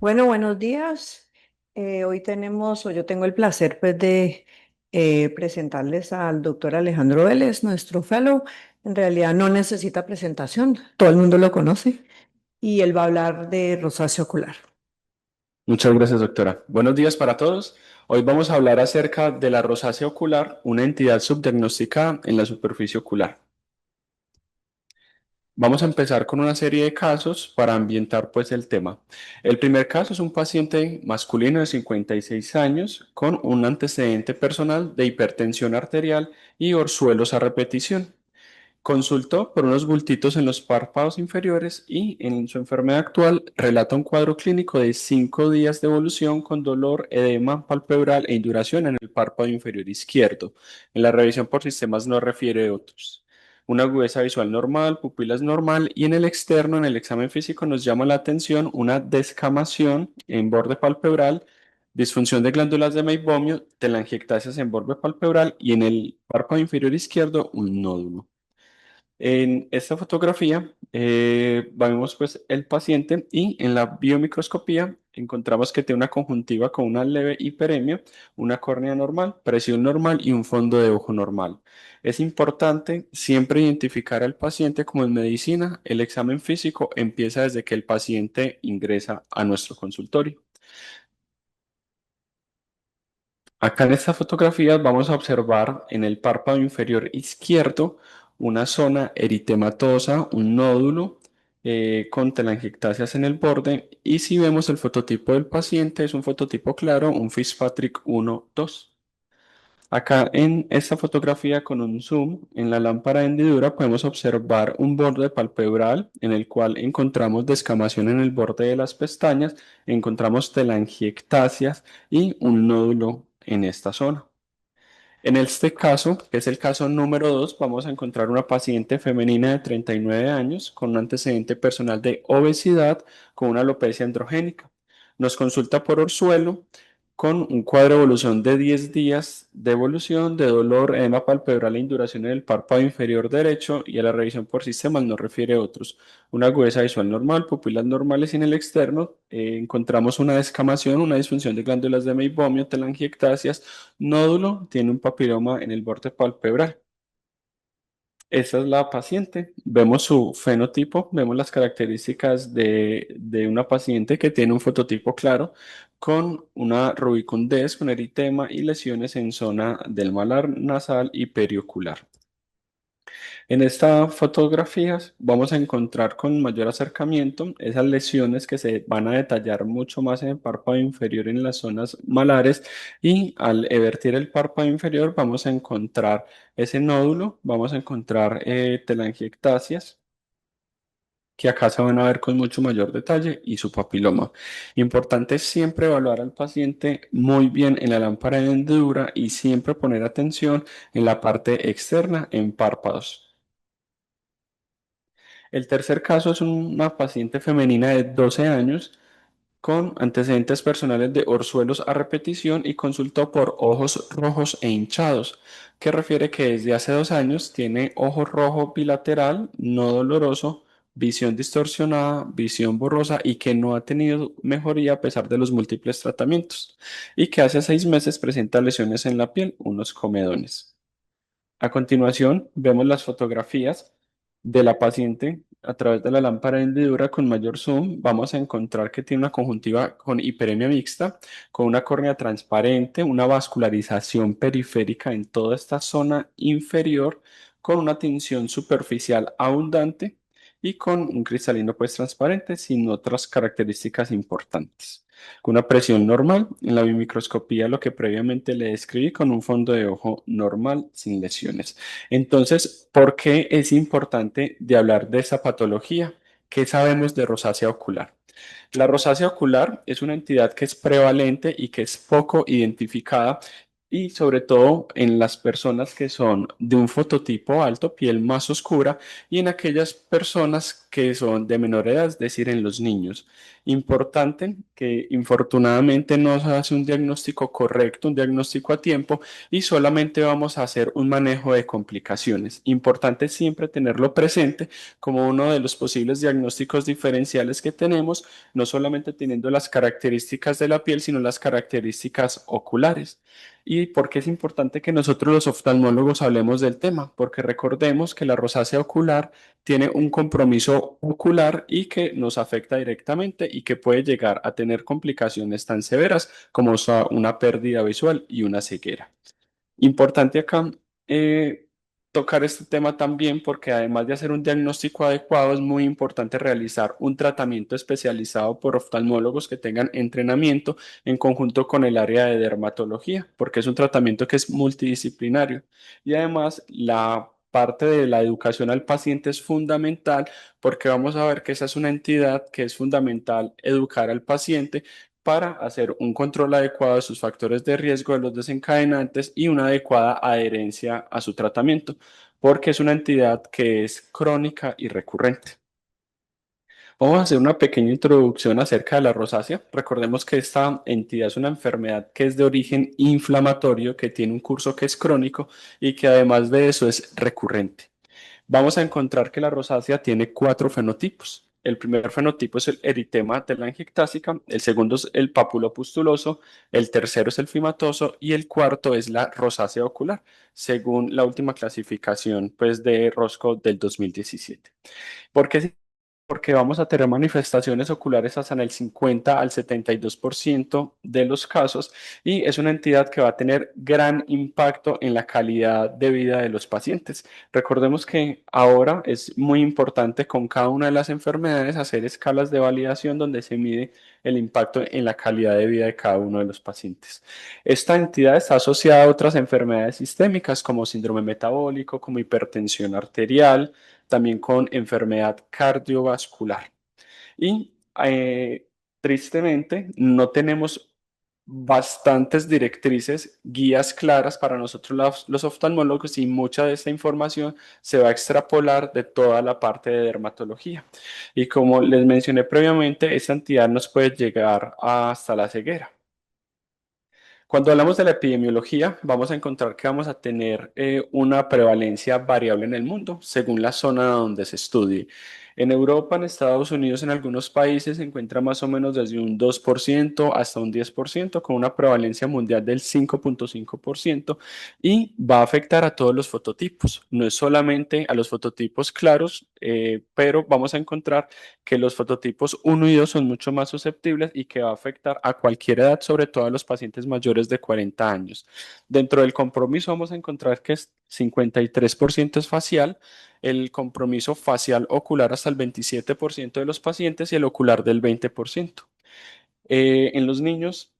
Bueno, buenos días. Hoy tenemos, o yo tengo el placer pues de presentarles al doctor Alejandro Vélez, nuestro fellow. En realidad no necesita presentación, todo el mundo lo conoce y él va a hablar de rosácea ocular. Muchas gracias, doctora. Buenos días para todos. Hoy vamos a hablar acerca de la rosácea ocular, una entidad subdiagnosticada en la superficie ocular. Vamos a empezar con una serie de casos para ambientar pues el tema. El primer caso es un paciente masculino de 56 años con un antecedente personal de hipertensión arterial y orzuelos a repetición. Consultó por unos bultitos en los párpados inferiores y en su enfermedad actual relata un cuadro clínico de 5 días de evolución con dolor, edema palpebral e induración en el párpado inferior izquierdo. En la revisión por sistemas no refiere otros. Una agudeza visual normal, pupilas normal y en el externo, en el examen físico, nos llama la atención una descamación en borde palpebral, disfunción de glándulas de Meibomian, telangiectasias en borde palpebral y en el párpado inferior izquierdo un nódulo. En esta fotografía vemos pues el paciente y en la biomicroscopía encontramos que tiene una conjuntiva con una leve hiperemia, una córnea normal, presión normal y un fondo de ojo normal. Es importante siempre identificar al paciente como en medicina. El examen físico empieza desde que el paciente ingresa a nuestro consultorio. Acá en esta fotografía vamos a observar en el párpado inferior izquierdo una zona eritematosa, un nódulo con telangiectasias en el borde y si vemos el fototipo del paciente es un fototipo claro, un Fitzpatrick 1-2. Acá en esta fotografía con un zoom en la lámpara de hendidura podemos observar un borde palpebral en el cual encontramos descamación en el borde de las pestañas, encontramos telangiectasias y un nódulo en esta zona. En este caso, que es el caso número 2, vamos a encontrar una paciente femenina de 39 años con un antecedente personal de obesidad con una alopecia androgénica. Nos consulta por orzuelo con un cuadro de evolución de 10 días de evolución de dolor, edema palpebral e induración en el párpado inferior derecho y a la revisión por sistemas no refiere otros. Una agudeza visual normal, pupilas normales y en el externo encontramos una descamación, una disfunción de glándulas de Meibomian, telangiectasias, nódulo, tiene un papiloma en el borde palpebral. Esta es la paciente. Vemos su fenotipo, vemos las características de una paciente que tiene un fototipo claro con una rubicundez, con eritema y lesiones en zona del malar nasal y periocular. En estas fotografías vamos a encontrar con mayor acercamiento esas lesiones que se van a detallar mucho más en el párpado inferior en las zonas malares y al evertir el párpado inferior vamos a encontrar ese nódulo, vamos a encontrar telangiectasias que acá se van a ver con mucho mayor detalle y su papiloma. Importante siempre evaluar al paciente muy bien en la lámpara de hendidura y siempre poner atención en la parte externa en párpados. El tercer caso es una paciente femenina de 12 años con antecedentes personales de orzuelos a repetición y consultó por ojos rojos e hinchados, que refiere que desde hace 2 años tiene ojo rojo bilateral, no doloroso, visión distorsionada, visión borrosa y que no ha tenido mejoría a pesar de los múltiples tratamientos y que hace 6 meses presenta lesiones en la piel, unos comedones. A continuación, vemos las fotografías de la paciente a través de la lámpara de hendidura con mayor zoom. Vamos a encontrar que tiene una conjuntiva con hiperemia mixta, con una córnea transparente, una vascularización periférica en toda esta zona inferior, con una tinción superficial abundante y con un cristalino pues transparente sin otras características importantes. Con una presión normal, en la bimicroscopía lo que previamente le describí con un fondo de ojo normal sin lesiones. Entonces, ¿por qué es importante de hablar de esa patología? ¿Qué sabemos de rosácea ocular? La rosácea ocular es una entidad que es prevalente y que es poco identificada y sobre todo en las personas que son de un fototipo alto, piel más oscura y en aquellas personas que son de menor edad, es decir, en los niños. Importante que infortunadamente no se hace un diagnóstico correcto, un diagnóstico a tiempo y solamente vamos a hacer un manejo de complicaciones. Importante siempre tenerlo presente como uno de los posibles diagnósticos diferenciales que tenemos, no solamente teniendo las características de la piel, sino las características oculares. ¿Y por qué es importante que nosotros los oftalmólogos hablemos del tema? Porque recordemos que la rosácea ocular tiene un compromiso ocular y que nos afecta directamente y que puede llegar a tener complicaciones tan severas como una pérdida visual y una ceguera. Importante acá tocar este tema también porque además de hacer un diagnóstico adecuado, es muy importante realizar un tratamiento especializado por oftalmólogos que tengan entrenamiento en conjunto con el área de dermatología, porque es un tratamiento que es multidisciplinario. Y además la parte de la educación al paciente es fundamental porque vamos a ver que esa es una entidad que es fundamental educar al paciente para hacer un control adecuado de sus factores de riesgo, de los desencadenantes y una adecuada adherencia a su tratamiento, porque es una entidad que es crónica y recurrente. Vamos a hacer una pequeña introducción acerca de la rosácea. Recordemos que esta entidad es una enfermedad que es de origen inflamatorio, que tiene un curso que es crónico y que además de eso es recurrente. Vamos a encontrar que la rosácea tiene cuatro fenotipos. El primer fenotipo es el eritema telangiectásica, el segundo es el papulopustuloso, el tercero es el fimatoso y el cuarto es la rosácea ocular, según la última clasificación pues, de Roscoe del 2017. ¿Por qué porque vamos a tener manifestaciones oculares hasta en el 50 al 72% de los casos y es una entidad que va a tener gran impacto en la calidad de vida de los pacientes. Recordemos que ahora es muy importante con cada una de las enfermedades hacer escalas de validación donde se mide el impacto en la calidad de vida de cada uno de los pacientes. Esta entidad está asociada a otras enfermedades sistémicas como síndrome metabólico, como hipertensión arterial, también con enfermedad cardiovascular. Y tristemente no tenemos bastantes directrices, guías claras para nosotros los oftalmólogos y mucha de esta información se va a extrapolar de toda la parte de dermatología. Y como les mencioné previamente, esa entidad nos puede llegar hasta la ceguera. Cuando hablamos de la epidemiología, vamos a encontrar que vamos a tener una prevalencia variable en el mundo según la zona donde se estudie. En Europa, en Estados Unidos, en algunos países se encuentra más o menos desde un 2% hasta un 10%, con una prevalencia mundial del 5,5% y va a afectar a todos los fototipos. No es solamente a los fototipos claros, pero vamos a encontrar que los fototipos uno y 2 son mucho más susceptibles y que va a afectar a cualquier edad, sobre todo a los pacientes mayores de 40 años. Dentro del compromiso vamos a encontrar que es 53% es facial, el compromiso facial ocular hasta el 27% de los pacientes y el ocular del 20%. En los niños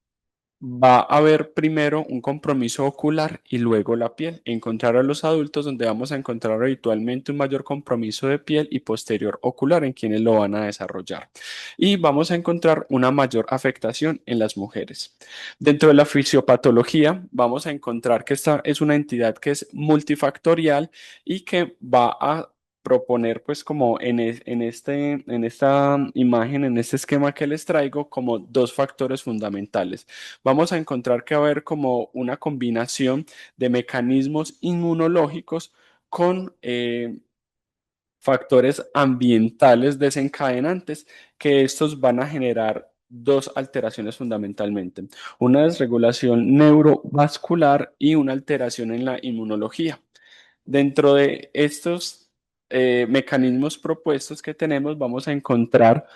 va a haber primero un compromiso ocular y luego la piel. Encontrar a los adultos donde vamos a encontrar habitualmente un mayor compromiso de piel y posterior ocular en quienes lo van a desarrollar. Y vamos a encontrar una mayor afectación en las mujeres. Dentro de la fisiopatología vamos a encontrar que esta es una entidad que es multifactorial y que va a proponer pues como en esta imagen, en este esquema que les traigo, como dos factores fundamentales. Vamos a encontrar que va a haber como una combinación de mecanismos inmunológicos con factores ambientales desencadenantes, que estos van a generar dos alteraciones fundamentalmente. Una desregulación neurovascular y una alteración en la inmunología. Dentro de estos mecanismos propuestos que tenemos, vamos a encontrar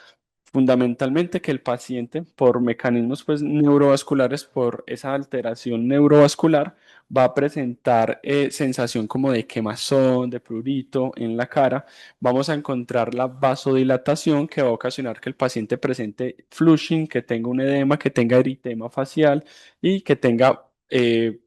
fundamentalmente que el paciente, por mecanismos pues, neurovasculares, por esa alteración neurovascular, va a presentar sensación como de quemazón, de prurito en la cara. Vamos a encontrar la vasodilatación que va a ocasionar que el paciente presente flushing, que tenga un edema, que tenga eritema facial y que tenga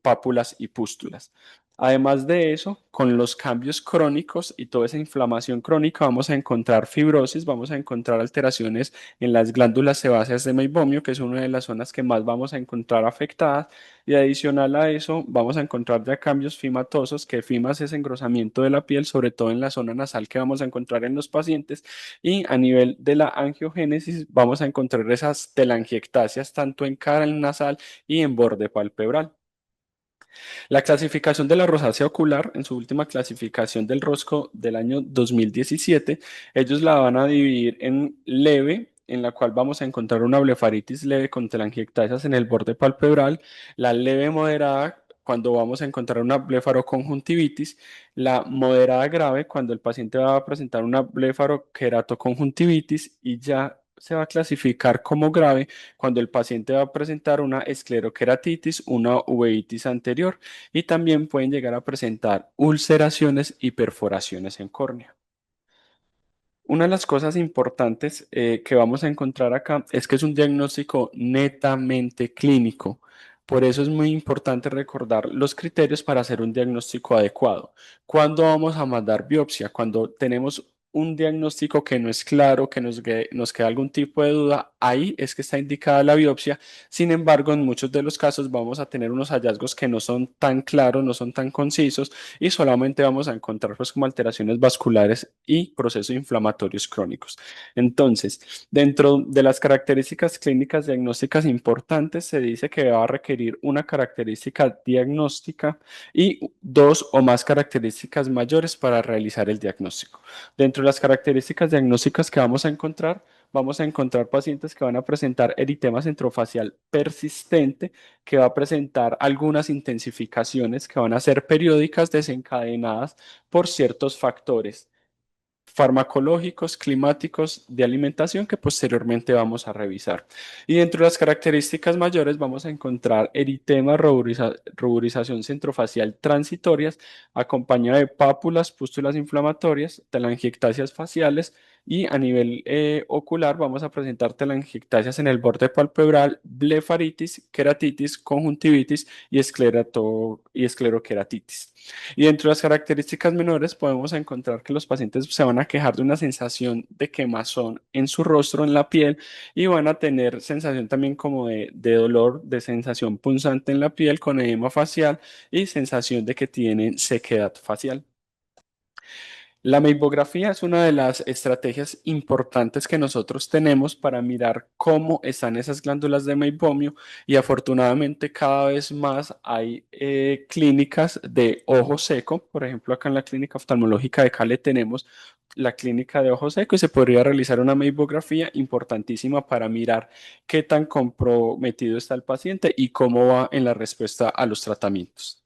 pápulas y pústulas. Además de eso, con los cambios crónicos y toda esa inflamación crónica, vamos a encontrar fibrosis, vamos a encontrar alteraciones en las glándulas sebáceas de meibomio, que es una de las zonas que más vamos a encontrar afectadas. Y adicional a eso, vamos a encontrar ya cambios fimatosos, que fimas es engrosamiento de la piel, sobre todo en la zona nasal que vamos a encontrar en los pacientes. Y a nivel de la angiogénesis, vamos a encontrar esas telangiectasias tanto en cara nasal y en borde palpebral. La clasificación de la rosácea ocular, en su última clasificación del Rosco del año 2017, ellos la van a dividir en leve, en la cual vamos a encontrar una blefaritis leve con telangiectasias en el borde palpebral, la leve moderada, cuando vamos a encontrar una blefaroconjuntivitis, la moderada grave, cuando el paciente va a presentar una blefaroqueratoconjuntivitis y ya se va a clasificar como grave cuando el paciente va a presentar una escleroqueratitis, una uveitis anterior y también pueden llegar a presentar ulceraciones y perforaciones en córnea. Una de las cosas importantes que vamos a encontrar acá es que es un diagnóstico netamente clínico. Por eso es muy importante recordar los criterios para hacer un diagnóstico adecuado. ¿Cuándo vamos a mandar biopsia? Cuando tenemos un diagnóstico que no es claro, que nos queda algún tipo de duda, ahí es que está indicada la biopsia. Sin embargo, en muchos de los casos vamos a tener unos hallazgos que no son tan claros, no son tan concisos y solamente vamos a encontrar pues como alteraciones vasculares y procesos inflamatorios crónicos. Entonces, dentro de las características clínicas diagnósticas importantes, se dice que va a requerir una característica diagnóstica y dos o más características mayores para realizar el diagnóstico. Dentro de las características diagnósticas que vamos a encontrar pacientes que van a presentar eritema centrofacial persistente, que va a presentar algunas intensificaciones que van a ser periódicas desencadenadas por ciertos factores farmacológicos, climáticos, de alimentación que posteriormente vamos a revisar. Y dentro de las características mayores vamos a encontrar eritema, ruborización centrofacial transitorias, acompañada de pápulas, pústulas inflamatorias, telangiectasias faciales y a nivel ocular vamos a presentar telangiectasias en el borde palpebral, blefaritis, queratitis, conjuntivitis y y escleroqueratitis. Y dentro de las características menores podemos encontrar que los pacientes se van a quejar de una sensación de quemazón en su rostro, en la piel, y van a tener sensación también como de dolor, de sensación punzante en la piel con edema facial y sensación de que tienen sequedad facial. La meibografía es una de las estrategias importantes que nosotros tenemos para mirar cómo están esas glándulas de meibomio y afortunadamente cada vez más hay clínicas de ojo seco. Por ejemplo, acá en la clínica oftalmológica de Cali tenemos la clínica de ojo seco y se podría realizar una meibografía importantísima para mirar qué tan comprometido está el paciente y cómo va en la respuesta a los tratamientos.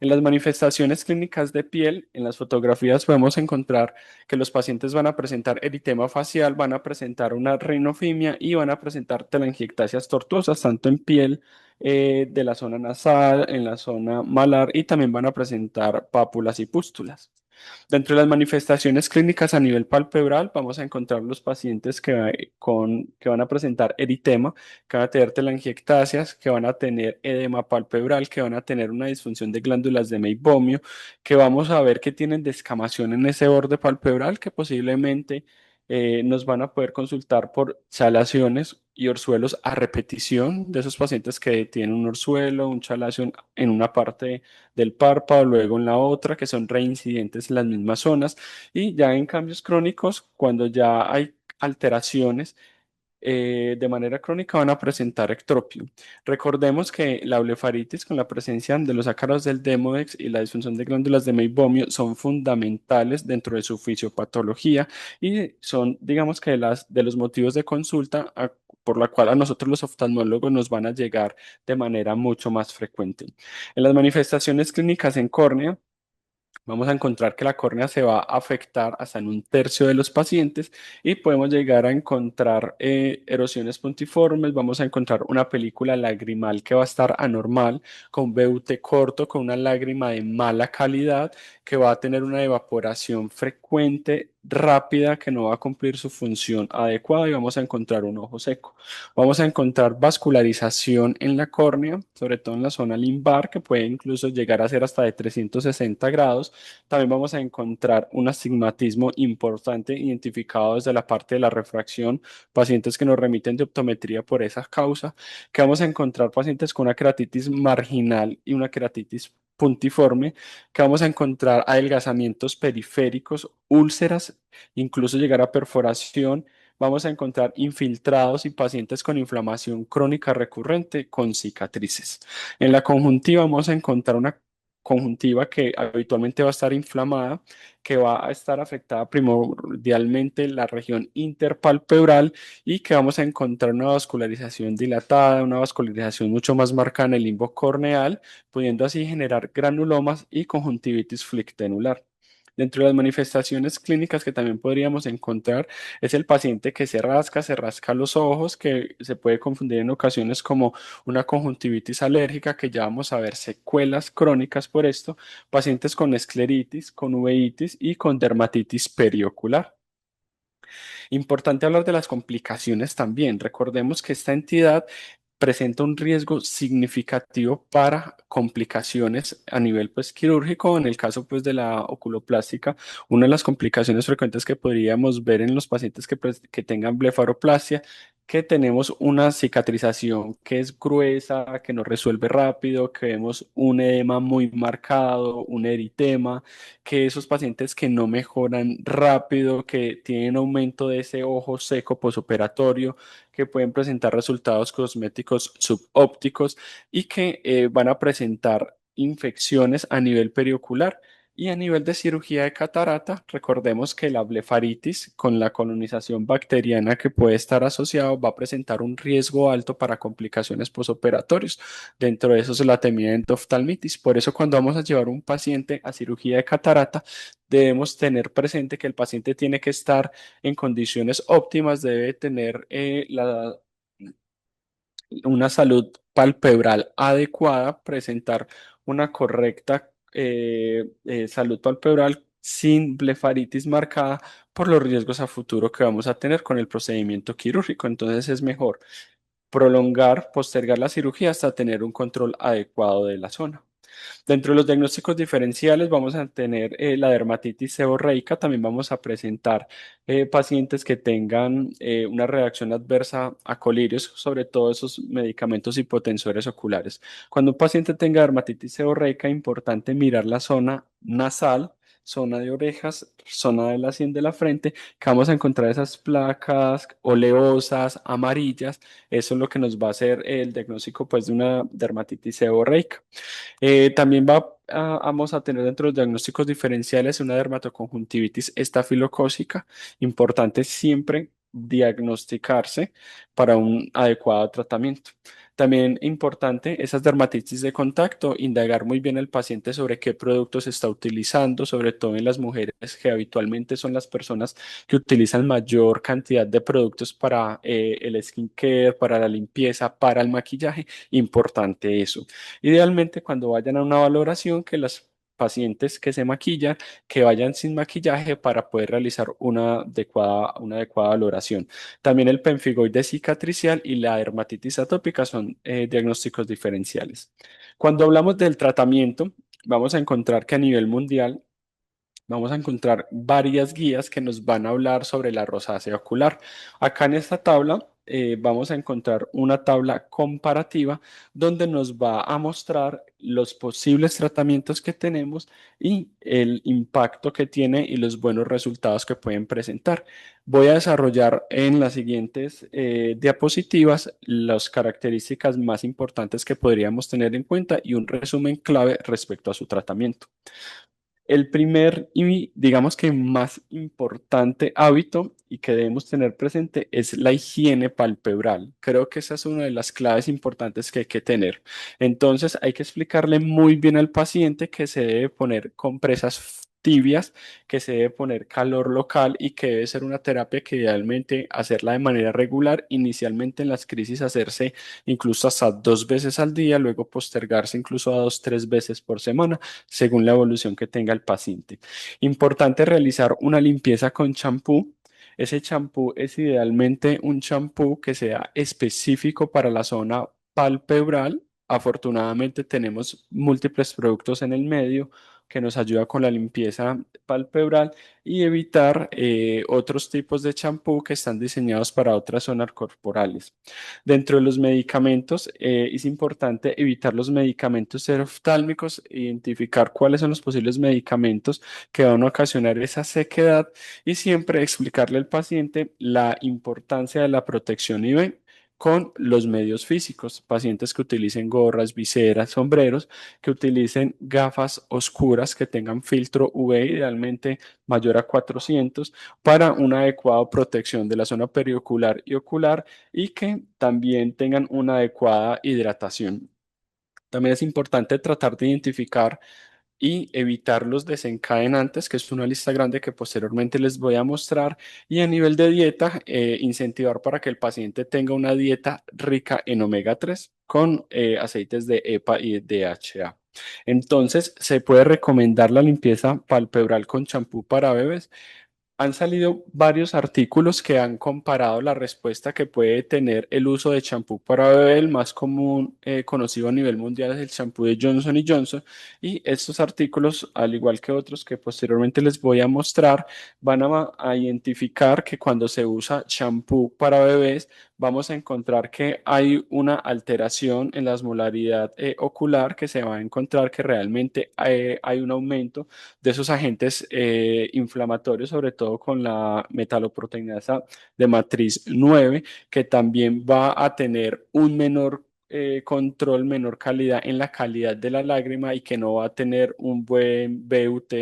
En las manifestaciones clínicas de piel, en las fotografías podemos encontrar que los pacientes van a presentar eritema facial, van a presentar una rinofimia y van a presentar telangiectasias tortuosas, tanto en piel de la zona nasal, en la zona malar y también van a presentar pápulas y pústulas. Dentro de las manifestaciones clínicas a nivel palpebral, vamos a encontrar los pacientes que van a presentar eritema, que van a tener telangiectasias, que van a tener edema palpebral, que van a tener una disfunción de glándulas de meibomio, que vamos a ver que tienen descamación en ese borde palpebral, que posiblemente nos van a poder consultar por chalaciones y orzuelos a repetición de esos pacientes que tienen un orzuelo, un chalación en una parte del párpado, luego en la otra, que son reincidentes en las mismas zonas. Y ya en cambios crónicos, cuando ya hay alteraciones de manera crónica, van a presentar ectropio. Recordemos que la blefaritis con la presencia de los ácaros del Demodex y la disfunción de glándulas de meibomio son fundamentales dentro de su fisiopatología y son, digamos que, de los motivos de consulta por la cual a nosotros los oftalmólogos nos van a llegar de manera mucho más frecuente. En las manifestaciones clínicas en córnea, vamos a encontrar que la córnea se va a afectar hasta en un tercio de los pacientes y podemos llegar a encontrar erosiones puntiformes, vamos a encontrar una película lagrimal que va a estar anormal, con BUT corto, con una lágrima de mala calidad que va a tener una evaporación frecuente, rápida, que no va a cumplir su función adecuada y vamos a encontrar un ojo seco. Vamos a encontrar vascularización en la córnea, sobre todo en la zona limbar, que puede incluso llegar a ser hasta de 360 grados. También vamos a encontrar un astigmatismo importante identificado desde la parte de la refracción, pacientes que nos remiten de optometría por esa causa, que vamos a encontrar pacientes con una keratitis marginal y una keratitis puntiforme, que vamos a encontrar adelgazamientos periféricos, úlceras, incluso llegar a perforación. Vamos a encontrar infiltrados y pacientes con inflamación crónica recurrente con cicatrices. En la conjuntiva vamos a encontrar una conjuntiva que habitualmente va a estar inflamada, que va a estar afectada primordialmente la región interpalpebral y que vamos a encontrar una vascularización dilatada, una vascularización mucho más marcada en el limbo corneal, pudiendo así generar granulomas y conjuntivitis flictenular. Dentro de las manifestaciones clínicas que también podríamos encontrar es el paciente que se rasca los ojos, que se puede confundir en ocasiones como una conjuntivitis alérgica, que ya vamos a ver secuelas crónicas por esto, pacientes con escleritis, con uveitis y con dermatitis periocular. Importante hablar de las complicaciones también. Recordemos que esta entidad presenta un riesgo significativo para complicaciones a nivel pues quirúrgico. En el caso pues de la oculoplástica, una de las complicaciones frecuentes que podríamos ver en los pacientes que tengan blefaroplastia, que tenemos una cicatrización que es gruesa, que no resuelve rápido, que vemos un edema muy marcado, un eritema, que esos pacientes que no mejoran rápido, que tienen aumento de ese ojo seco posoperatorio, que pueden presentar resultados cosméticos subópticos y que van a presentar infecciones a nivel periocular. Y a nivel de cirugía de catarata, recordemos que la blefaritis con la colonización bacteriana que puede estar asociado va a presentar un riesgo alto para complicaciones posoperatorias. Dentro de eso es la temida endoftalmitis. Por eso cuando vamos a llevar un paciente a cirugía de catarata, debemos tener presente que el paciente tiene que estar en condiciones óptimas, debe tener una salud palpebral adecuada, presentar una correcta salud palpebral sin blefaritis marcada por los riesgos a futuro que vamos a tener con el procedimiento quirúrgico. Entonces es mejor prolongar, postergar la cirugía hasta tener un control adecuado de la zona. Dentro de los diagnósticos diferenciales vamos a tener la dermatitis seborreica, también vamos a presentar pacientes que tengan una reacción adversa a colirios, sobre todo esos medicamentos hipotensores oculares. Cuando un paciente tenga dermatitis seborreica, es importante mirar la zona nasal, zona de orejas, zona de la sien de la frente, que vamos a encontrar esas placas oleosas, amarillas. Eso es lo que nos va a hacer el diagnóstico pues, de una dermatitis seborreica. También vamos a tener dentro de los diagnósticos diferenciales una dermatoconjuntivitis estafilocócica. Importante siempre diagnosticarse para un adecuado tratamiento. También importante esas dermatitis de contacto, indagar muy bien al paciente sobre qué productos está utilizando, sobre todo en las mujeres que habitualmente son las personas que utilizan mayor cantidad de productos para el skincare, para la limpieza, para el maquillaje. Importante eso. Idealmente, cuando vayan a una valoración, que las pacientes que se maquillan, que vayan sin maquillaje para poder realizar una adecuada valoración. También el pemfigoide cicatricial y la dermatitis atópica son diagnósticos diferenciales. Cuando hablamos del tratamiento, vamos a encontrar que a nivel mundial vamos a encontrar varias guías que nos van a hablar sobre la rosácea ocular. Acá en esta tabla vamos a encontrar una tabla comparativa donde nos va a mostrar los posibles tratamientos que tenemos y el impacto que tiene y los buenos resultados que pueden presentar. Voy a desarrollar en las siguientes diapositivas las características más importantes que podríamos tener en cuenta y un resumen clave respecto a su tratamiento. El primer y digamos que más importante hábito y que debemos tener presente es la higiene palpebral. Creo que esa es una de las claves importantes que hay que tener. Entonces hay que explicarle muy bien al paciente que se debe poner compresas tibias, que se debe poner calor local y que debe ser una terapia que idealmente hacerla de manera regular, inicialmente en las crisis hacerse incluso hasta 2 veces al día, luego postergarse incluso a 2, 3 veces por semana, según la evolución que tenga el paciente. Importante realizar una limpieza con champú. Ese champú es idealmente un champú que sea específico para la zona palpebral. Afortunadamente tenemos múltiples productos en el medio que nos ayuda con la limpieza palpebral y evitar otros tipos de champú que están diseñados para otras zonas corporales. Dentro de los medicamentos, es importante evitar los medicamentos oftálmicos, identificar cuáles son los posibles medicamentos que van a ocasionar esa sequedad y siempre explicarle al paciente la importancia de la protección IV con los medios físicos, pacientes que utilicen gorras, viseras, sombreros, que utilicen gafas oscuras que tengan filtro UV, idealmente mayor a 400, para una adecuada protección de la zona periocular y ocular y que también tengan una adecuada hidratación. También es importante tratar de identificar y evitar los desencadenantes, que es una lista grande que posteriormente les voy a mostrar. Y a nivel de dieta, incentivar para que el paciente tenga una dieta rica en omega 3 con aceites de EPA y DHA. Entonces, se puede recomendar la limpieza palpebral con champú para bebés. Han salido varios artículos que han comparado la respuesta que puede tener el uso de champú para bebé. El más común, conocido a nivel mundial, es el champú de Johnson y Johnson. Y estos artículos, al igual que otros que posteriormente les voy a mostrar, van a identificar que cuando se usa champú para bebés, vamos a encontrar que hay una alteración en la osmolaridad ocular, que se va a encontrar que realmente hay un aumento de esos agentes inflamatorios, sobre todo con la metaloproteinasa de matriz 9, que también va a tener un menor control, menor calidad en la calidad de la lágrima y que no va a tener un buen BUT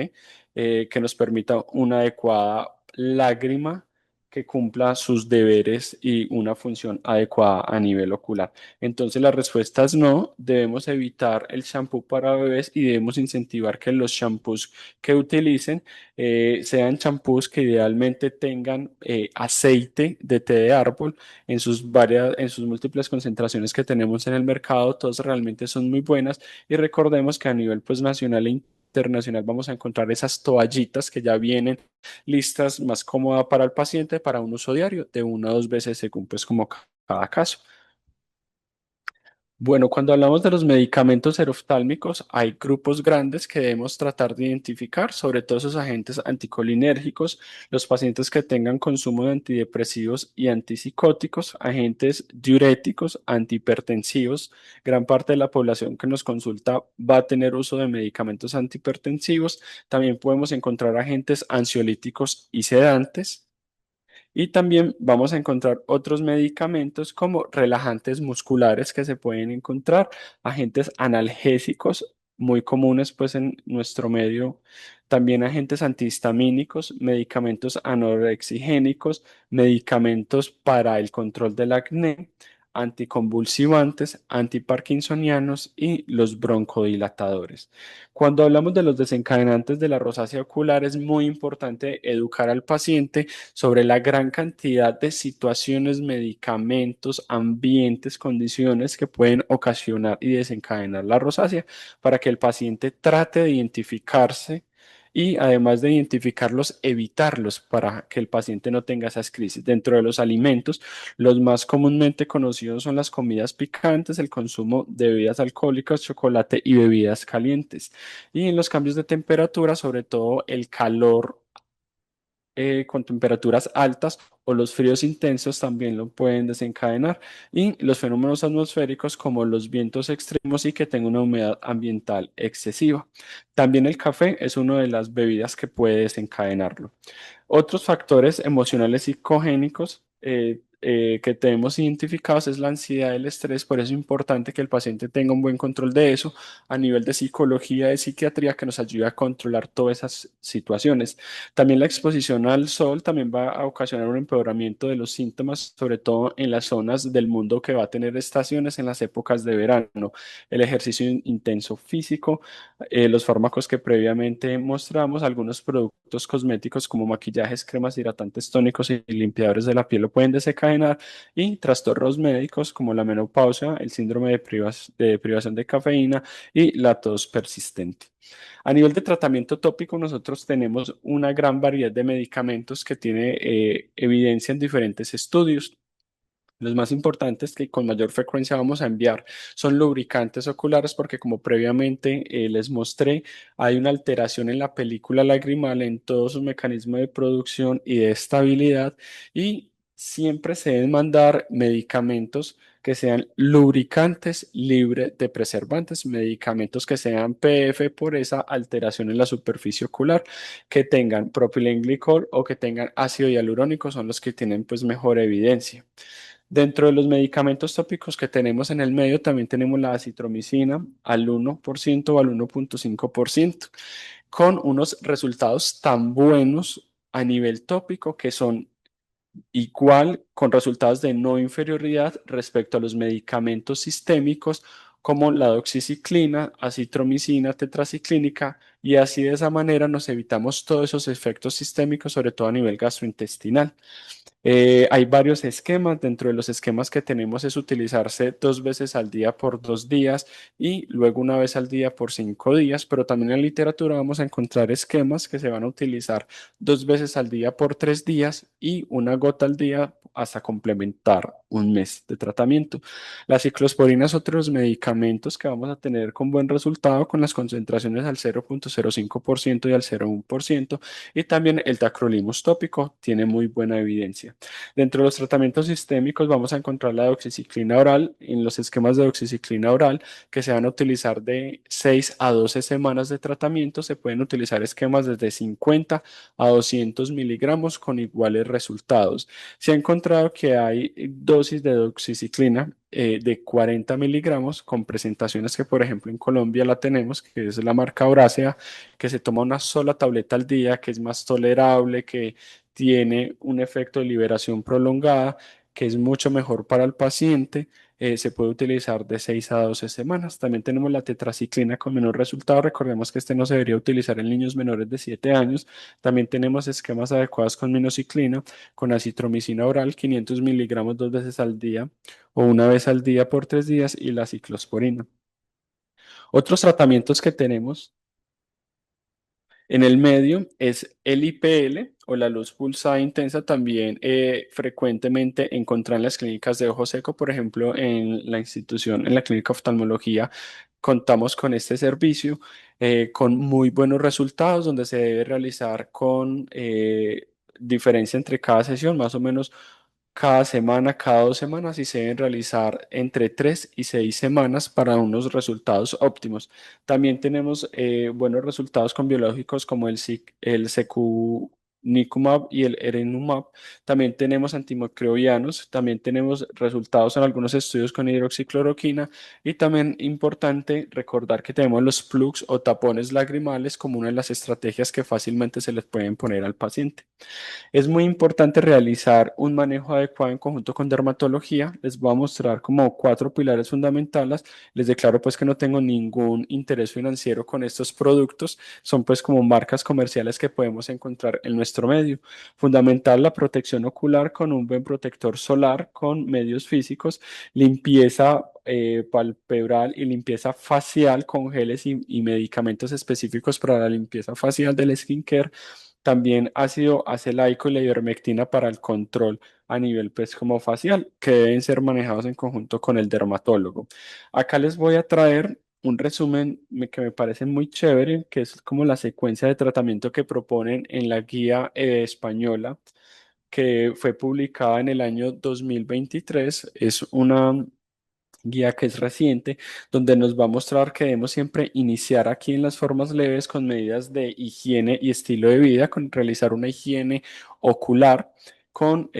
que nos permita una adecuada lágrima que cumpla sus deberes y una función adecuada a nivel ocular. Entonces la respuesta es no, debemos evitar el champú para bebés y debemos incentivar que los champús que utilicen sean champús que idealmente tengan aceite de té de árbol en sus múltiples concentraciones que tenemos en el mercado. Todas realmente son muy buenas y recordemos que a nivel pues nacional e internacional vamos a encontrar esas toallitas que ya vienen listas, más cómoda para el paciente para un uso diario de 1 o 2 veces según pues como cada caso. Bueno, cuando hablamos de los medicamentos seroftálmicos, hay grupos grandes que debemos tratar de identificar, sobre todo esos agentes anticolinérgicos, los pacientes que tengan consumo de antidepresivos y antipsicóticos, agentes diuréticos, antihipertensivos. Gran parte de la población que nos consulta va a tener uso de medicamentos antihipertensivos. También podemos encontrar agentes ansiolíticos y sedantes. Y también vamos a encontrar otros medicamentos como relajantes musculares que se pueden encontrar, agentes analgésicos muy comunes pues en nuestro medio, también agentes antihistamínicos, medicamentos anorexigénicos, medicamentos para el control del acné, anticonvulsivantes, antiparkinsonianos y los broncodilatadores. Cuando hablamos de los desencadenantes de la rosácea ocular, es muy importante educar al paciente sobre la gran cantidad de situaciones, medicamentos, ambientes, condiciones que pueden ocasionar y desencadenar la rosácea para que el paciente trate de identificarse y además de identificarlos, evitarlos para que el paciente no tenga esas crisis. Dentro de los alimentos, los más comúnmente conocidos son las comidas picantes, el consumo de bebidas alcohólicas, chocolate y bebidas calientes. Y en los cambios de temperatura, sobre todo el calor con temperaturas altas o los fríos intensos también lo pueden desencadenar y los fenómenos atmosféricos como los vientos extremos y que tenga una humedad ambiental excesiva. También el café es una de las bebidas que puede desencadenarlo. Otros factores emocionales psicogénicos que tenemos identificados es la ansiedad y el estrés, por eso es importante que el paciente tenga un buen control de eso a nivel de psicología, de psiquiatría, que nos ayude a controlar todas esas situaciones. También la exposición al sol también va a ocasionar un empeoramiento de los síntomas, sobre todo en las zonas del mundo que va a tener estaciones en las épocas de verano. El ejercicio intenso físico, los fármacos que previamente mostramos, algunos productos cosméticos como maquillajes, cremas hidratantes tónicos y limpiadores de la piel lo pueden desencadenar, y trastornos médicos como la menopausia, el síndrome de privación de cafeína y la tos persistente. A nivel de tratamiento tópico, nosotros tenemos una gran variedad de medicamentos que tiene evidencia en diferentes estudios. Los más importantes que con mayor frecuencia vamos a enviar son lubricantes oculares porque como previamente les mostré, hay una alteración en la película lagrimal en todo su mecanismo de producción y de estabilidad, y siempre se deben mandar medicamentos que sean lubricantes libres de preservantes, medicamentos que sean PF por esa alteración en la superficie ocular, que tengan propilenglicol o que tengan ácido hialurónico, son los que tienen pues mejor evidencia. Dentro de los medicamentos tópicos que tenemos en el medio, también tenemos la acitromicina al 1% o al 1,5%, con unos resultados tan buenos a nivel tópico que son igual con resultados de no inferioridad respecto a los medicamentos sistémicos como la doxiciclina, acitromicina, tetraciclínica, y así de esa manera nos evitamos todos esos efectos sistémicos, sobre todo a nivel gastrointestinal. Hay varios esquemas. Dentro de los esquemas que tenemos es utilizarse 2 veces al día por 2 días y luego una vez al día por 5 días, pero también en literatura vamos a encontrar esquemas que se van a utilizar 2 veces al día por 3 días y una gota al día hasta complementar un mes de tratamiento. La ciclosporina es otro de los medicamentos que vamos a tener con buen resultado con las concentraciones al 0,05% y al 0,1%, y también el tacrolimus tópico tiene muy buena evidencia. Dentro de los tratamientos sistémicos vamos a encontrar la doxiciclina oral. En los esquemas de doxiciclina oral que se van a utilizar de 6 a 12 semanas de tratamiento, se pueden utilizar esquemas desde 50 a 200 miligramos con iguales resultados. Se ha encontrado que hay dosis de doxiciclina de 40 miligramos con presentaciones que, por ejemplo, en Colombia la tenemos, que es la marca Oracea, que se toma una sola tableta al día, que es más tolerable, que tiene un efecto de liberación prolongada, que es mucho mejor para el paciente. Se puede utilizar de 6 a 12 semanas. También tenemos la tetraciclina con menor resultado. Recordemos que este no se debería utilizar en niños menores de 7 años. También tenemos esquemas adecuados con minociclina, con acitromicina oral, 500 miligramos 2 veces al día o una vez al día por 3 días, y la ciclosporina. Otros tratamientos que tenemos en el medio es el IPL o la luz pulsada intensa, también frecuentemente encontrada en las clínicas de ojo seco. Por ejemplo, en la institución, en la clínica de oftalmología, contamos con este servicio con muy buenos resultados, donde se debe realizar con diferencia entre cada sesión, más o menos cada semana, cada 2 semanas, y se deben realizar entre 3 y 6 semanas para unos resultados óptimos. También tenemos buenos resultados con biológicos como el secunicumab y el erenumab. También tenemos antimicrobianos. También tenemos resultados en algunos estudios con hidroxicloroquina. Y también importante recordar que tenemos los plugs o tapones lagrimales como una de las estrategias que fácilmente se les pueden poner al paciente. Es muy importante realizar un manejo adecuado en conjunto con dermatología. Les voy a mostrar como 4 pilares fundamentales. Les declaro pues que no tengo ningún interés financiero con estos productos. Son pues como marcas comerciales que podemos encontrar en nuestro medio. Fundamental la protección ocular con un buen protector solar con medios físicos, limpieza palpebral y limpieza facial con geles y medicamentos específicos para la limpieza facial del skincare. También ácido acelaico y la ivermectina para el control a nivel pues como facial, que deben ser manejados en conjunto con el dermatólogo. Acá les voy a traer un resumen que me parece muy chévere, que es como la secuencia de tratamiento que proponen en la guía española, que fue publicada en el año 2023. Es una guía que es reciente, donde nos va a mostrar que debemos siempre iniciar aquí en las formas leves con medidas de higiene y estilo de vida, con realizar una higiene ocular, con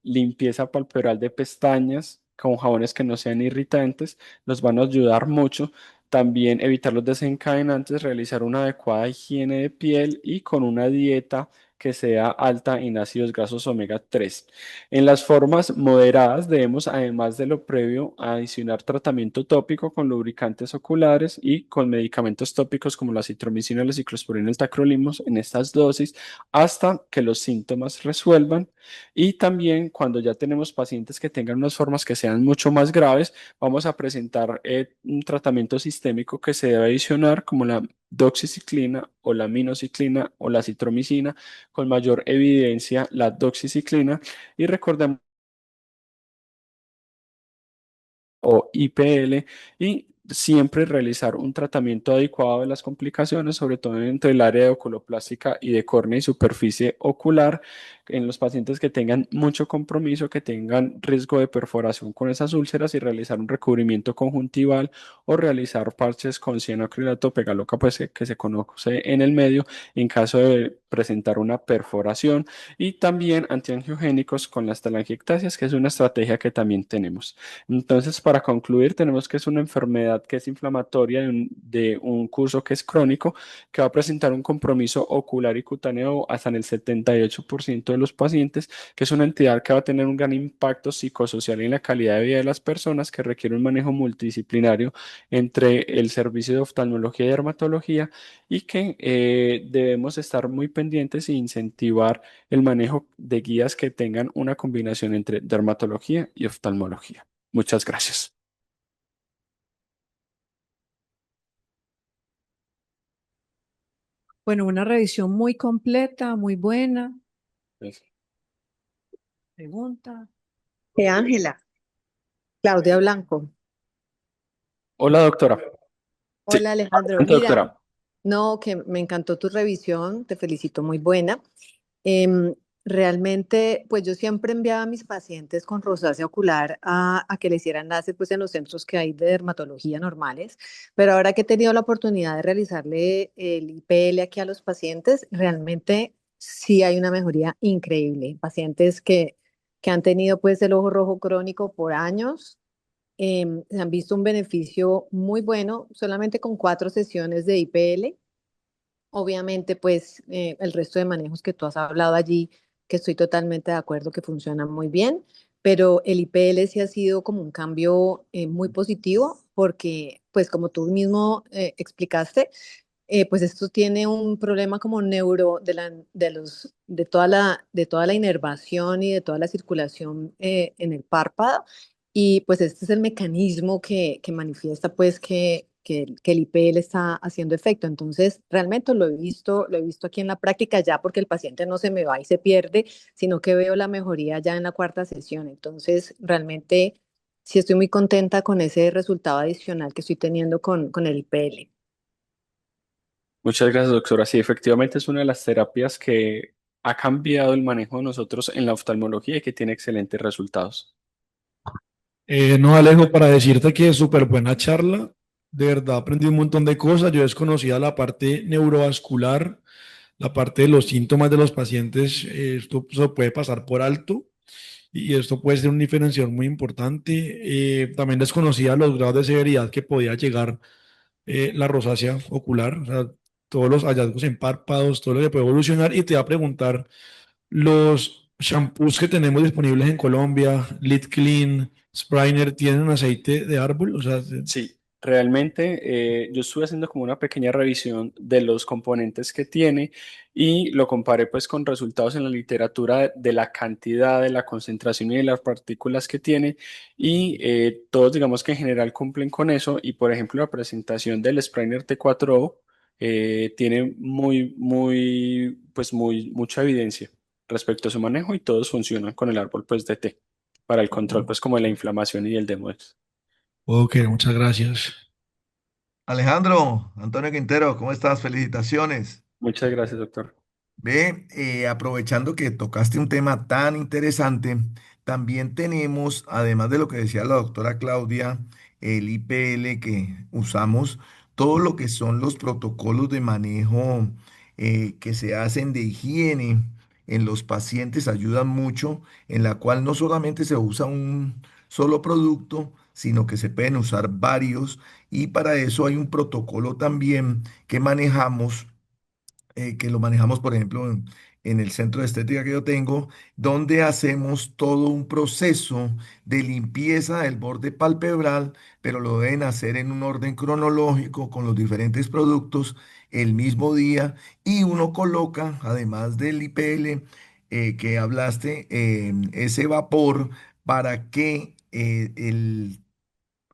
limpieza palpebral de pestañas, con jabones que no sean irritantes, los van a ayudar mucho. También evitar los desencadenantes, realizar una adecuada higiene de piel y con una dieta que sea alta en ácidos grasos omega 3. En las formas moderadas debemos, además de lo previo, adicionar tratamiento tópico con lubricantes oculares y con medicamentos tópicos como la citromicina, la ciclosporina, el tacrolimus en estas dosis hasta que los síntomas resuelvan. Y también cuando ya tenemos pacientes que tengan unas formas que sean mucho más graves, vamos a presentar un tratamiento sistémico que se debe adicionar como la doxiciclina o la minoxiclina o la citromicina, con mayor evidencia la doxiciclina. Y recordemos o IPL y siempre realizar un tratamiento adecuado de las complicaciones, sobre todo entre el área de oculoplástica y de córnea y superficie ocular, en los pacientes que tengan mucho compromiso, que tengan riesgo de perforación con esas úlceras y realizar un recubrimiento conjuntival o realizar parches con cianoacrilato pegaloca, pues que se conoce en el medio en caso de presentar una perforación y también antiangiogénicos con las telangiectasias, que es una estrategia que también tenemos. Entonces, para concluir, tenemos que es una enfermedad que es inflamatoria de un curso que es crónico, que va a presentar un compromiso ocular y cutáneo hasta en el 78% de los pacientes, que es una entidad que va a tener un gran impacto psicosocial en la calidad de vida de las personas, que requiere un manejo multidisciplinario entre el servicio de oftalmología y dermatología y que debemos estar muy pendientes e incentivar el manejo de guías que tengan una combinación entre dermatología y oftalmología. Muchas gracias. Bueno, una revisión muy completa, muy buena. Pregunta. Ángela, Claudia Blanco. Hola, doctora. Sí, Hola Alejandro, mira, doctora. no, que me encantó tu revisión, te felicito, muy buena. Em, Realmente, pues yo siempre enviaba a mis pacientes con rosácea ocular a que le hicieran láser pues en los centros que hay de dermatología normales, pero ahora que he tenido la oportunidad de realizarle el IPL aquí a los pacientes, realmente sí hay una mejoría increíble. Pacientes que han tenido pues el ojo rojo crónico por años se han visto un beneficio muy bueno solamente con 4 sesiones de IPL. Obviamente, pues el resto de manejos que tú has hablado allí, que estoy totalmente de acuerdo que funcionan muy bien, pero el IPL sí ha sido como un cambio muy positivo porque, pues como tú mismo explicaste, pues esto tiene un problema como neuro de toda la inervación y de toda la circulación en el párpado. Y pues este es el mecanismo que manifiesta pues que el IPL está haciendo efecto. Entonces, realmente lo he visto aquí en la práctica ya porque el paciente no se me va y se pierde, sino que veo la mejoría ya en la 4.ª sesión. Entonces, realmente sí estoy muy contenta con ese resultado adicional que estoy teniendo con el IPL. Muchas gracias, doctora. Sí, efectivamente es una de las terapias que ha cambiado el manejo de nosotros en la oftalmología y que tiene excelentes resultados. No, Alejo, para decirte que es súper buena charla. De verdad aprendí un montón de cosas. Yo desconocía la parte neurovascular, la parte de los síntomas de los pacientes. Esto se puede pasar por alto y esto puede ser una diferenciación muy importante. También desconocía los grados de severidad que podía llegar la rosácea ocular, o sea, todos los hallazgos en párpados, todo lo que puede evolucionar. Y te voy a preguntar, los shampoos que tenemos disponibles en Colombia, Lid Clean, Spriner, ¿tienen un aceite de árbol? O sea, Sí, realmente yo estuve haciendo como una pequeña revisión de los componentes que tiene y lo comparé pues con resultados en la literatura de la cantidad, de la concentración y de las partículas que tiene y todos digamos que en general cumplen con eso y por ejemplo la presentación del Springer T4O tiene mucha evidencia respecto a su manejo y todos funcionan con el árbol pues de té para el control pues como de la inflamación y el demodex. ok, muchas gracias. Alejandro, Antonio Quintero, ¿cómo estás? Felicitaciones. Muchas gracias, doctor. Ve, aprovechando que tocaste un tema tan interesante, también tenemos, además de lo que decía la doctora Claudia, el IPL que usamos, todo lo que son los protocolos de manejo que se hacen de higiene en los pacientes ayudan mucho, en la cual no solamente se usa un solo producto, sino que se pueden usar varios y para eso hay un protocolo también que manejamos que lo manejamos, por ejemplo, en el centro de estética que yo tengo, donde hacemos todo un proceso de limpieza del borde palpebral, pero lo deben hacer en un orden cronológico con los diferentes productos el mismo día y uno coloca, además del IPL que hablaste, ese vapor para que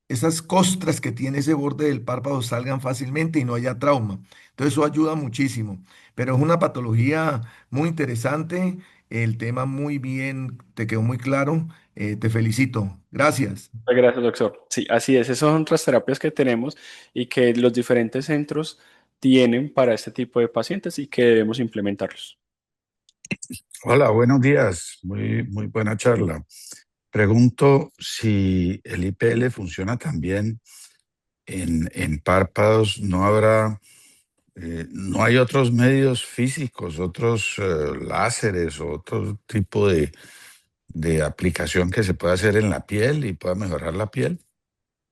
esas costras que tiene ese borde del párpado salgan fácilmente y no haya trauma. Entonces eso ayuda muchísimo. Pero es una patología muy interesante. El tema muy bien, te quedó muy claro. Te felicito. Gracias. Muchas gracias, doctor. Sí, así es. Esas son otras terapias que tenemos y que los diferentes centros tienen para este tipo de pacientes y que debemos implementarlos. Hola, buenos días. Muy buena charla. Pregunto si el IPL funciona también en párpados. No hay otros medios físicos, otros láseres o otro tipo de aplicación que se pueda hacer en la piel y pueda mejorar la piel.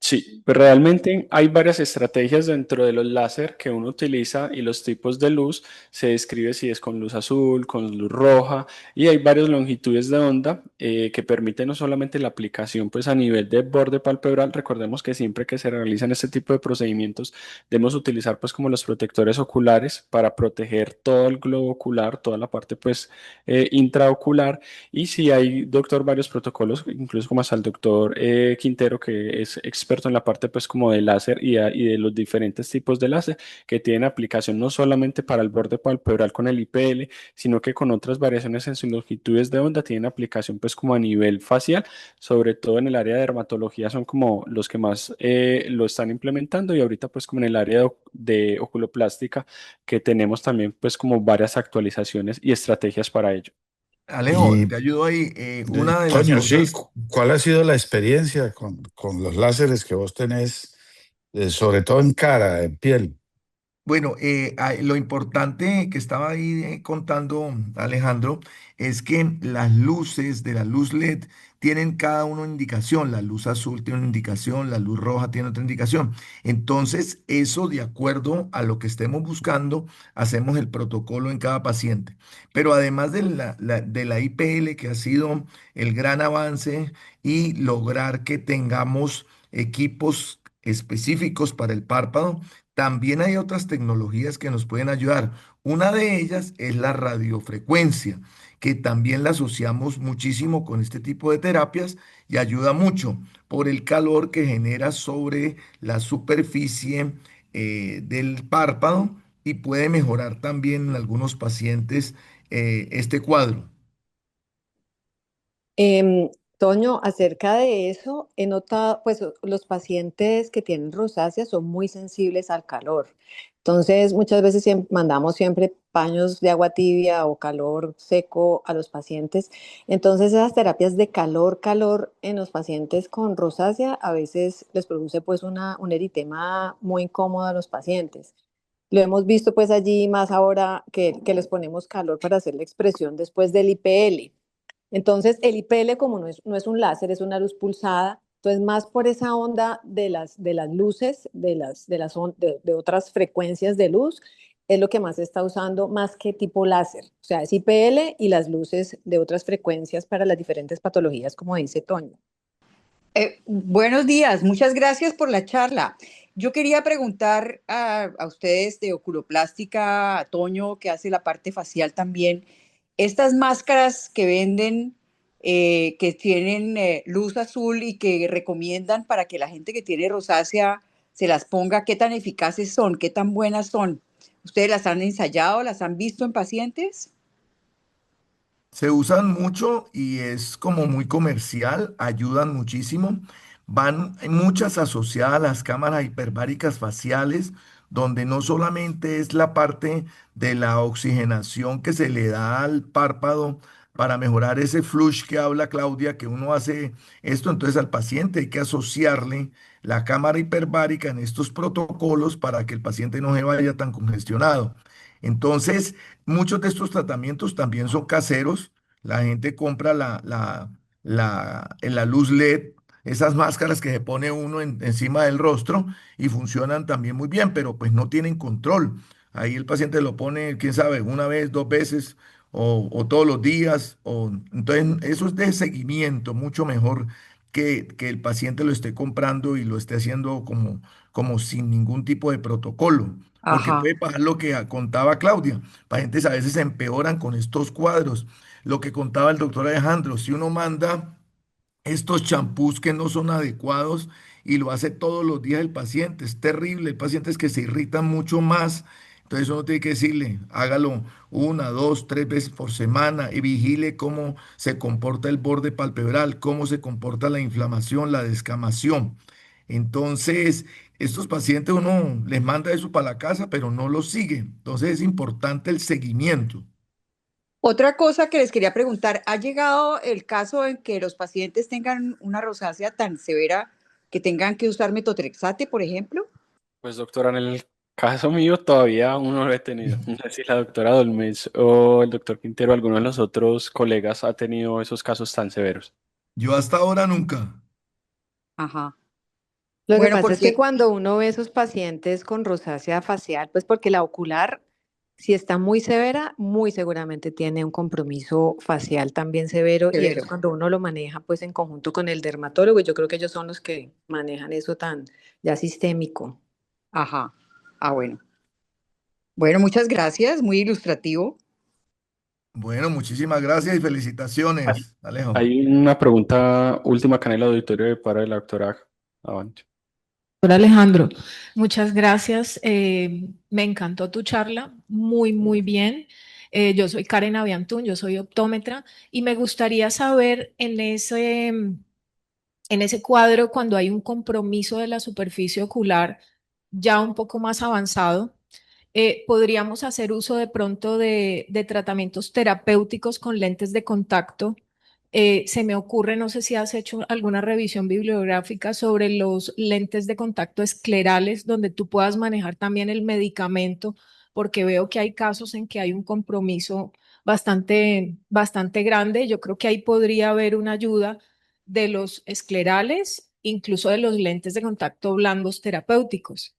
Sí, pues realmente hay varias estrategias dentro de los láser que uno utiliza y los tipos de luz se describe si es con luz azul, con luz roja y hay varias longitudes de onda que permiten no solamente la aplicación pues a nivel de borde palpebral, recordemos que siempre que se realizan este tipo de procedimientos debemos utilizar pues como los protectores oculares para proteger todo el globo ocular, toda la parte pues intraocular y si hay, doctor, varios protocolos, incluso como hasta el doctor Quintero, que es experto en la parte pues como de láser y de los diferentes tipos de láser que tienen aplicación no solamente para el borde palpebral con el IPL, sino que con otras variaciones en sus longitudes de onda tienen aplicación pues como a nivel facial, sobre todo en el área de dermatología son como los que más lo están implementando y ahorita pues como en el área de oculoplástica que tenemos también pues como varias actualizaciones y estrategias para ello. Alejo, Y te ayudo ahí. Una de las Toño, sí, cosas. ¿cuál ha sido la experiencia con los láseres que vos tenés, sobre todo en cara, en piel? Bueno, lo importante que estaba ahí contando Alejandro es que las luces de la luz LED tienen cada uno indicación. La luz azul tiene una indicación, la luz roja tiene otra indicación. Entonces, eso de acuerdo a lo que estemos buscando, hacemos el protocolo en cada paciente. Pero además de la IPL, que ha sido el gran avance y lograr que tengamos equipos específicos para el párpado, también hay otras tecnologías que nos pueden ayudar. Una de ellas es la radiofrecuencia, que también la asociamos muchísimo con este tipo de terapias y ayuda mucho por el calor que genera sobre la superficie del párpado y puede mejorar también en algunos pacientes este cuadro. Em, Toño, acerca de eso, he notado, pues los pacientes que tienen rosácea son muy sensibles al calor. Entonces, muchas veces mandamos siempre paños de agua tibia o calor seco a los pacientes. Entonces, esas terapias de calor en los pacientes con rosácea a veces les produce pues un eritema muy incómodo a los pacientes. Lo hemos visto pues allí más ahora que les ponemos calor para hacer la expresión después del IPL. Entonces, el IPL, como no es un láser, es una luz pulsada, entonces más por esa onda de las luces, de otras frecuencias de luz, es lo que más se está usando, más que tipo láser. O sea, es IPL y las luces de otras frecuencias para las diferentes patologías, como dice Toño. Buenos días, muchas gracias por la charla. Yo quería preguntar a ustedes de oculoplástica, a Toño, que hace la parte facial también, estas máscaras que venden, que tienen luz azul y que recomiendan para que la gente que tiene rosácea se las ponga, ¿qué tan eficaces son? ¿Qué tan buenas son? ¿Ustedes las han ensayado? ¿Las han visto en pacientes? Se usan mucho y es como muy comercial, ayudan muchísimo. Hay muchas asociadas a las cámaras hiperbáricas faciales, donde no solamente es la parte de la oxigenación que se le da al párpado para mejorar ese flush que habla Claudia, que uno hace esto, entonces al paciente hay que asociarle la cámara hiperbárica en estos protocolos para que el paciente no se vaya tan congestionado. Entonces, muchos de estos tratamientos también son caseros. La gente compra en la luz LED, esas máscaras que se pone uno encima del rostro y funcionan también muy bien, pero pues no tienen control. Ahí el paciente lo pone, quién sabe, una vez, dos veces o todos los días. Entonces, eso es de seguimiento, mucho mejor que el paciente lo esté comprando y lo esté haciendo como sin ningún tipo de protocolo. Porque Ajá. puede pasar lo que contaba Claudia. Pacientes a veces se empeoran con estos cuadros. Lo que contaba el doctor Alejandro, si uno manda estos champús que no son adecuados y lo hace todos los días el paciente. Es terrible. Hay pacientes que se irritan mucho más. Entonces uno tiene que decirle, hágalo una, dos, tres veces por semana y vigile cómo se comporta el borde palpebral, cómo se comporta la inflamación, la descamación. Entonces, estos pacientes uno les manda eso para la casa, pero no los sigue. Entonces es importante el seguimiento. Otra cosa que les quería preguntar, ¿ha llegado el caso en que los pacientes tengan una rosácea tan severa que tengan que usar metotrexate, por ejemplo? Pues doctora, en el caso mío todavía uno no lo he tenido. No sé si la doctora Dolmes o el doctor Quintero, alguno de los otros colegas ha tenido esos casos tan severos. Yo hasta ahora nunca. Ajá. Lo que Bueno, pasa es que porque, cuando uno ve esos pacientes con rosácea facial, pues porque la ocular, si está muy severa, muy seguramente tiene un compromiso facial también severo y eso severo. cuando uno lo maneja pues en conjunto con el dermatólogo, y yo creo que ellos son los que manejan eso tan ya sistémico. Ajá. Ah, bueno. Bueno, muchas gracias, muy ilustrativo. Bueno, muchísimas gracias y Hay felicitaciones, Alejo. hay una pregunta última acá en el auditorio de para la doctora Avante. Doctor Alejandro, muchas gracias. Me encantó tu charla, muy, muy bien. Yo soy Karen Aviantún, yo soy optómetra y me gustaría saber en ese cuadro cuando hay un compromiso de la superficie ocular ya un poco más avanzado, podríamos hacer uso de pronto de tratamientos terapéuticos con lentes de contacto. Se me ocurre, no sé si has hecho alguna revisión bibliográfica sobre los lentes de contacto esclerales, donde tú puedas manejar también el medicamento, porque veo que hay casos en que hay un compromiso bastante grande. Yo creo que ahí podría haber una ayuda de los esclerales, incluso de los lentes de contacto blandos terapéuticos.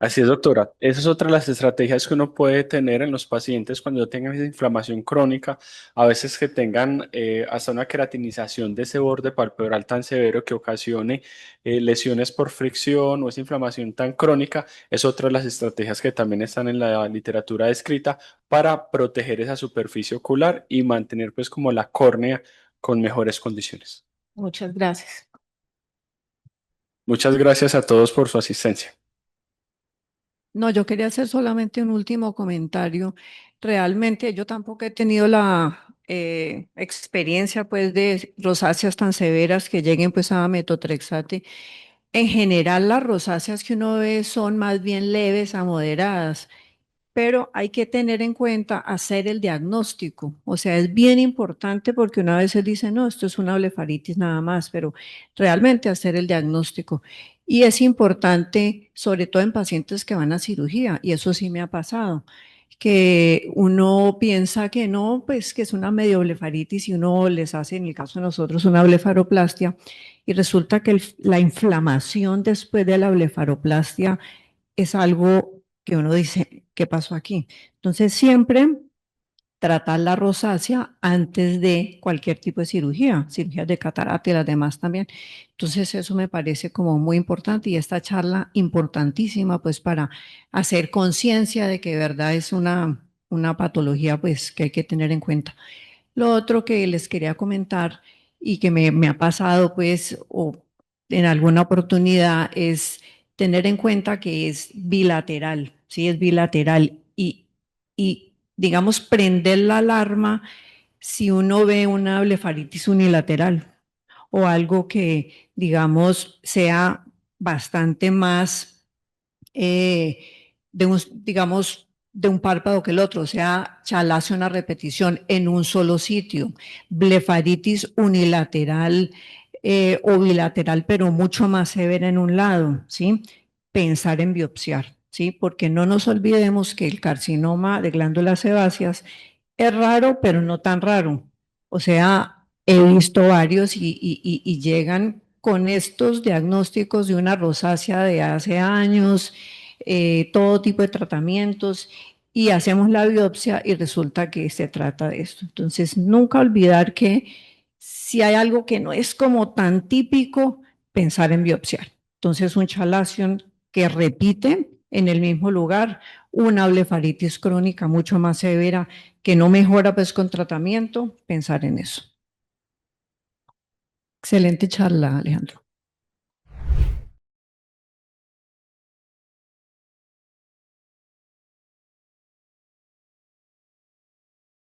Así es, doctora. Esa es otra de las estrategias que uno puede tener en los pacientes cuando tengan esa inflamación crónica, a veces que tengan hasta una queratinización de ese borde palpebral tan severo que ocasione lesiones por fricción o esa inflamación tan crónica. Es otra de las estrategias que también están en la literatura descrita para proteger esa superficie ocular y mantener pues como la córnea con mejores condiciones. Muchas gracias. Muchas gracias a todos por su asistencia. No, yo quería hacer solamente un último comentario. Realmente yo tampoco he tenido la experiencia pues de rosáceas tan severas que lleguen pues a metotrexate. En general las rosáceas que uno ve son más bien leves a moderadas, pero hay que tener en cuenta hacer el diagnóstico. O sea, es bien importante porque una vez se dice, no, esto es una blefaritis nada más, pero realmente hacer el diagnóstico. Y es importante, sobre todo en pacientes que van a cirugía, y eso sí me ha pasado, que uno piensa que no, pues que es una medio blefaritis y uno les hace, en el caso de nosotros, una blefaroplastia, y resulta que la inflamación después de la blefaroplastia es algo que uno dice, ¿qué pasó aquí? Entonces, siempre tratar la rosácea antes de cualquier tipo de cirugía, cirugías de catarata y las demás también. Entonces, eso me parece como muy importante y esta charla importantísima, pues, para hacer conciencia de que de verdad es una patología, pues, que hay que tener en cuenta. Lo otro que les quería comentar y que me ha pasado, pues, o en alguna oportunidad, es tener en cuenta que es bilateral, ¿sí? Es bilateral y digamos, prender la alarma si uno ve una blefaritis unilateral o algo que, digamos, sea bastante más digamos, de un párpado que el otro, o sea, chalacia una repetición en un solo sitio, blefaritis unilateral o bilateral, pero mucho más severa en un lado, ¿sí? Pensar en biopsiar. ¿sí? Porque no nos olvidemos que el carcinoma de glándulas sebáceas es raro, pero no tan raro. O sea, he visto varios y llegan con estos diagnósticos de una rosácea de hace años, todo tipo de tratamientos, y hacemos la biopsia y resulta que se trata de esto. Entonces, nunca olvidar que si hay algo que no es como tan típico, pensar en biopsiar. Entonces, un chalazion que repite en el mismo lugar, una blefaritis crónica mucho más severa que no mejora pues con tratamiento, pensar en eso. Excelente charla, Alejandro.